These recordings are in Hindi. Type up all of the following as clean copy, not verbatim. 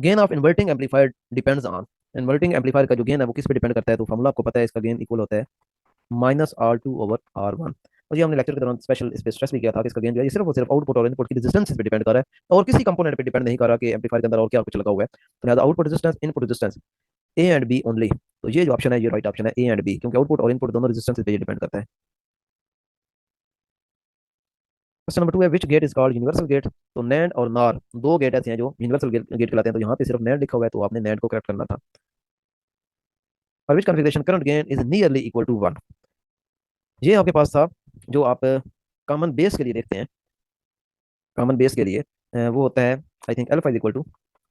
Gain of inverting amplifier depends on, inverting amplifier का जो गेन है वो किस पे डिपेंड करता है, तो फॉर्मूला आपको पता है, इसका गेन इक्वल होता है -R2/R1। और ये हमने लेक्चर के दौरान स्पेशल इस पे स्ट्रेस भी किया था कि इसका गेन जो है ये सिर्फ और सिर्फ आउटपुट और इनपुट की रेजिस्टेंस पे डिपेंड कर रहा है और किसी कंपोनेंट पे डिपेंड नहीं कर रहा कि एम्पलीफायर के अंदर और क्या कुछ लगा हुआ है। तो लिहाजा output resistance, input resistance, A and B only. तो ये जो ऑप्शन है ये राइट ऑप्शन है, ए एंड बी, क्योंकि आउटपुट और इनपुट दोनों रेजिस्टेंस पे डिपेंड करता है। क्वेश्चन नंबर 2 है which gate is called universal gate. तो नैंड और नार दो गेट ऐसे हैं जो यूनिवर्सल गेट कहलाते हैं, तो यहाँ पे सिर्फ नैंड लिखा हुआ है तो आपने नैंड को करेक्ट करना था। और which configuration current gain is nearly equal to 1। ये आपके पास था जो आप कॉमन बेस के लिए देखते हैं, कॉमन बेस के लिए वो होता है I think alpha is equal to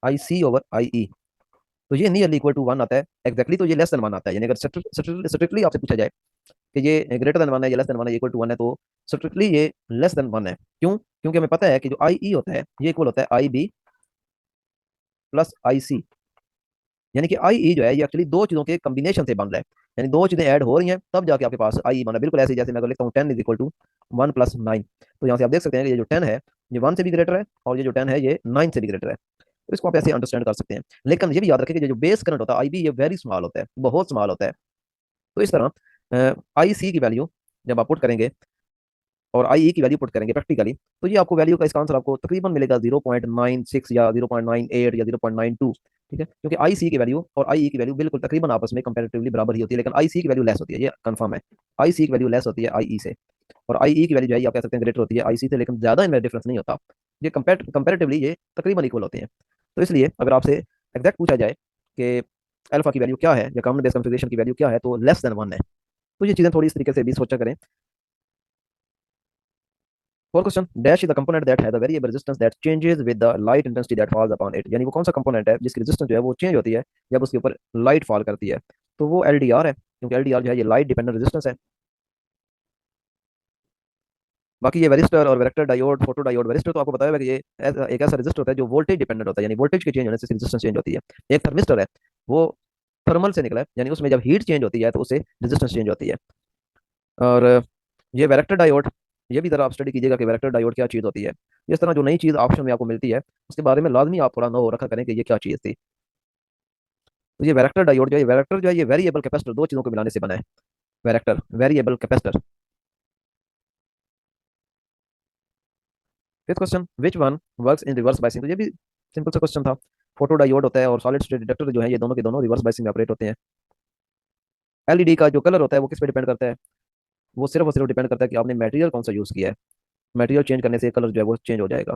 IC/IE। तो ये नियरली इक्वल टू 1 आता है एग्जैक्टली, तो ये लेस देन 1 आता है। यानी अगर स्ट्रिक्टली आपसे पूछा जाए कि ये ग्रेटर देन 1 है या लेस देन 1 है, इक्वल टू 1 है, तो स्ट्रिक्टली ये लेस देन 1 है। क्यों? क्योंकि हमें पता है कि जो IE होता है ये इक्वल होता है IB+IC। यानी कि IE जो है ये एक्चुअली दो चीजों के कॉम्बिनेशन से बन रहा है, यानी दो चीजें ऐड हो रही हैं तब जाके आपके पास IE बना। बिल्कुल ऐसे ही जैसे मैं अगर लिखता हूँ 10 इज इक्वल टू 1+9, तो यहाँ से आप देख सकते हैं कि ये जो 10 है ये 1 से भी ग्रेटर है और ये जो 10 है ये 9 से भी ग्रेटर है। तो इसको आप ऐसे अंडरस्टैंड कर सकते हैं। लेकिन ये भी याद रखें कि जो बेस करंट होता है IB ये वेरी स्मॉल होता है, बहुत स्मॉल होता है। तो इस तरह IC की वैल्यू जब आप पुट करेंगे और IE की वैल्यू पुट करेंगे प्रैक्टिकली, तो ये आपको वैल्यू का इसका आंसर आपको तकरीबन मिलेगा 0.96 या 0.98 या 0.92। ठीक है, क्योंकि IC की वैल्यू और IE की वैल्यू बिल्कुल तकरीबन आपस में कंपैरेटिवली बराबर ही होती है, लेकिन IC की वैल्यू लेस होती है, ये कंफर्म है। IC की वैल्यू लेस होती है IE से, और IE की वैल्यू जो है ये आप कह सकते हैं ग्रेटर होती है IC से, लेकिन ज्यादा इनमें डिफरेंस नहीं होता। ये कंपेरेटिवली ये तकरीबन इक्वल होते हैं। तो इसलिए अगर आपसे एग्जैक्ट पूछा जाए कि अल्फा की वैल्यू क्या है या कॉमन बेस कॉन्फ़िगरेशन की वैल्यू क्या है, तो लेस देन 1 है। तो ये चीजें थोड़ी इस तरीके से भी सोचा करें। Four question, dash is the component that has a variable resistance that changes with the light intensity that false upon it. यानी वो कौन सा कंपोनेंट है जिसकी रेजिस्टेंस जो है वो चेंज होती है जब उसके ऊपर लाइट फॉल करती है, तो वो LDR है, क्योंकि LDR जो है ये लाइट डिपेंडेंट रेजिस्टेंस है। बाकी ये वेरिस्टर और vector diode, photo diode, varistor तो आपको बताया हुआ है कि ये एक ऐसा रेजिस्टर होता है जो वोल्टेज डिपेंडेंट होता है, यानी वोल्टेज के चेंज होने से रेजिस्टेंस चेंज होती है। एक थर्मिस्टर है, वो थर्मल से निकला है, यानी उसमें जब हीट चेंज होती है तो उससे रेजिस्टेंस चेंज होती है। और ये वेक्टर डायोड, ये भी जरा आप स्टडी कीजिएगा कि वेक्टर डायोड क्या चीज़ होती है। इस तरह जो नई चीज़ ऑप्शन में आपको मिलती है उसके बारे में लाजमी आप थोड़ा नो रखा करें कि ये क्या चीज़ थी। तो ये वेक्टर डायोड जो है, वेक्टर जो है ये वेरिएबल कैपेसिटर, दो चीज़ों को मिलाने से बना है। Vector variable capacitor. Fifth question, which one works in reverse biasing. तो ये भी सिंपल सा क्वेश्चन था। फोटो डायोड होता है और सॉलिड स्टेट डिटेक्टर जो है ये दोनों के दोनों रिवर्स बाइसिंग में ऑपरेट होते हैं। LED का जो कलर होता है वो किस पे डिपेंड करता है, वो सिर्फ और सिर्फ डिपेंड करता है कि आपने मटेरियल कौन सा यूज़ किया है। मटेरियल चेंज करने से कलर जो है वो चेंज हो जाएगा।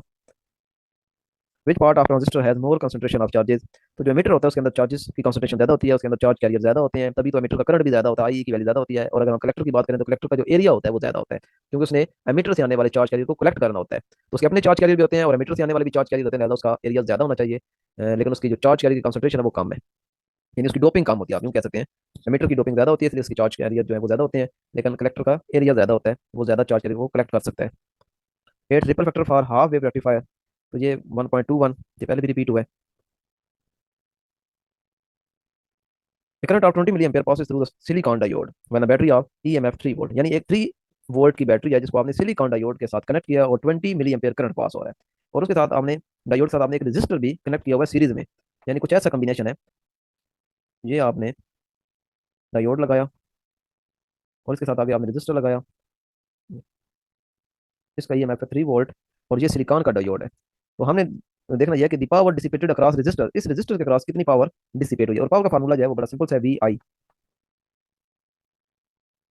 Which part of transistor has more concentration of charges. तो जो मीटर होता है उसके अंदर चार्जेस की कंसंट्रेशन ज्यादा होती है, उसके अंदर चार्ज कैरियर ज्यादा होते हैं, तभी तो मीटर का करंट भी ज्यादा होता है, IE की वैल्यू ज्यादा होती है। और अगर हम कलेक्टर की बात करें तो कलेक्टर का जो एरिया होता है वो ज्यादा होता है, क्योंकि उसने एमीटर से आने वाले चार्ज कैरियर को कलेक्ट करना होता है। तो उसके अपने चार्ज कैरियर भी होते हैं और एमीटर से आने वाले भी चार्ज कैरियर होते हैं, लिहाजा उसका एरिया ज्यादा होना चाहिए। लेकिन उसकी जो चार्ज कैरियर की कंसंट्रेशन है वो कम है, यानी उसकी डोपिंग कम होती है, आप यूँ कह सकते हैं। एमीटर की डोपिंग ज्यादा होती है इसलिए उसकी चार्ज कैरियर जो है वो ज्यादा होते हैं, लेकिन कलेक्टर का एरिया ज्यादा होता है, वो ज्यादा चार्ज कैरियर को कलेक्ट कर सकता है। At triple factor for half wave rectifier. तो ये 1.21 ये पहले भी रिपीट हुआ है। The current of 20 milliampere passes through the silicon diode when a battery of EMF 3 volt, यानी एक 3 वोल्ट की बैटरी है जिसको आपने सिलिकॉन डायोड के साथ कनेक्ट किया और 20 मिली एम्पियर करंट पास हो रहा है, और उसके साथ आपने डायोड के साथ आपने एक रेजिस्टर भी कनेक्ट किया हुआ है सीरीज में। यानी कुछ ऐसा कॉम्बिनेशन है, ये आपने डायोड लगाया और इसके साथ आगे आपने रेजिस्टर लगाया, इसका EMF है 3 वोल्ट और ये सिलिकॉन का डायोड है। तो हमने देखना यह कि the power dissipated across resistor, इस रेजिस्टर के अक्रॉस कितनी पावर डिसिपेट हुई है। और पावर का फार्मूला जो है वो बड़ा सिंपल है, VI।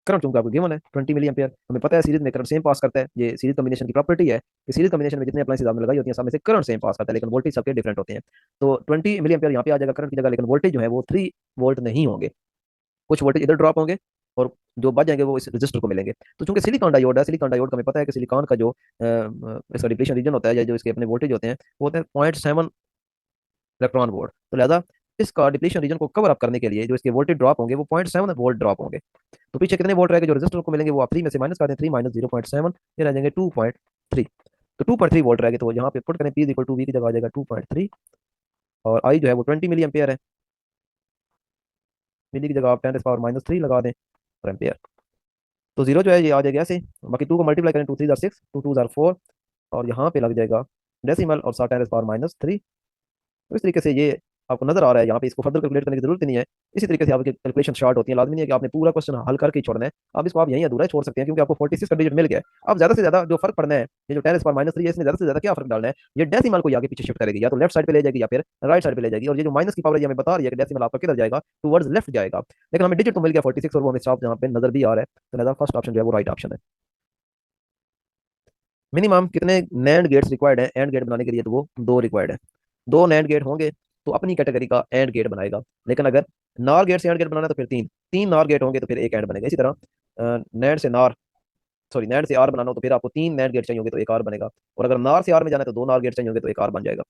करंट चूंकि आपको गिवन है 20 मिली एम्पियर, हमें पता है सीरीज में करंट सेम पास करता है, ये सीरीज कॉम्बिनेशन की प्रॉपर्टी है कि सीरीज कॉम्बिनेशन में जितने अप्लायंसेस आपने लगाई होती हैं सब में से करंट सेम पास करता है, लेकिन वोल्टेज सबके डिफरेंट होते हैं। तो 20 मिली एम्पियर यहाँ पे आ जाएगा करंट की जगह, लेकिन वोल्टेज जो है वो 3 वोल्ट नहीं होंगे, कुछ वोल्टेज इधर ड्रॉप होंगे और जो बच जाएंगे वो इस रजिस्टर को मिलेंगे। तो चूंकि सिलिकॉन डायोड है, सिलिकॉन डायोड का हमें पता है कि सिलिकॉन का जो इसका डिप्लीशन रीजन होता है या जो इसके अपने वोल्टेज होते हैं वो होते हैं 0.7 इलेक्ट्रॉन वोल्ट। तो लिहाजा इसका डिप्लीशन रीजन को कवर अप करने के लिए जो इसके वोल्टेज ड्रॉप होंगे वो 0.7 वोल्ट ड्रॉप होंगे। तो पीछे कितने वोल्ट रहेंगे जो रेजिस्टर को मिलेंगे, वो आप 3 में से माइनस कर दें, 3 माइनस 0.7, ये रह जाएंगे 2.3। तो 2.3 वोल्ट रहेंगे, तो यहाँ पे पुट करें P इक्वल टू V की जगह आ जाएगा 2.3, और I जो है वो 20 मिली एम्पियर है, मिली की जगह आप 10⁻³ लगा दें और एम्पियर। तो जीरो जो है ये आ जाएगा ऐसे, बाकी 2 को मल्टीप्लाई करें, 2 3 जार 6, 2 2 जार 4, और यहाँ पे लग जाएगा डेसिमल और 10⁻³ तो तो इस तरीके से ये आपको नजर आ रहा है यहाँ पे, इसको फर्दर कैलकुलेट करने की जरूरत ही नहीं है। इसी तरीके से आपकी कैलकुलेशन शॉर्ट होती है, लाजमी नहीं है कि आपने पूरा क्वेश्चन हल करके ही छोड़ना है, आप इसको आप यहीं अधूरा ही छोड़ सकते हैं, क्योंकि आपको 46 का डिजिट मिल गया है। अब ज्यादा से ज्यादा जो फर्क पड़ना है, ये जो 10⁻³ है, इसमें ज्यादा से ज्यादा क्या फर्क डालना है, ये डेसिमल को आगे पीछे शिफ्ट करेगी, या तो लेफ्ट साइड पे ले जाएगी या फिर राइट साइड पे ले जाएगी। और ये जो माइनस की पावर ये हमें बता रही है कि डेसिमल आपका किधर जाएगा, टुवर्ड्स लेफ्ट जाएगा। लेकिन हमें डिजिट तो मिल गया 46, और वो हमें साफ यहाँ पे नजर भी आ रहा है, तो लिहाजा फर्स्ट ऑप्शन जो है वो राइट ऑप्शन है। मिनिमम कितने नैंड गेट्स रिक्वायर्ड है एंड गेट बनाने के लिए, तो वो दो रिक्वायर्ड है। दो नैंड गेट होंगे तो अपनी कैटेगरी का एंड गेट बनाएगा, लेकिन अगर नार गेट से एंड गेट बनाना है तो फिर तीन, तीन नार गेट होंगे तो फिर एक एंड बनेगा। इसी तरह नैंड से नार, सॉरी नैंड से आर बनाना हो तो फिर आपको तीन नैंड गेट चाहिए होंगे तो एक आर बनेगा, और अगर नार से आर में जाना है तो दो नार गेट चाहिए होंगे तो एक आर बन जाएगा।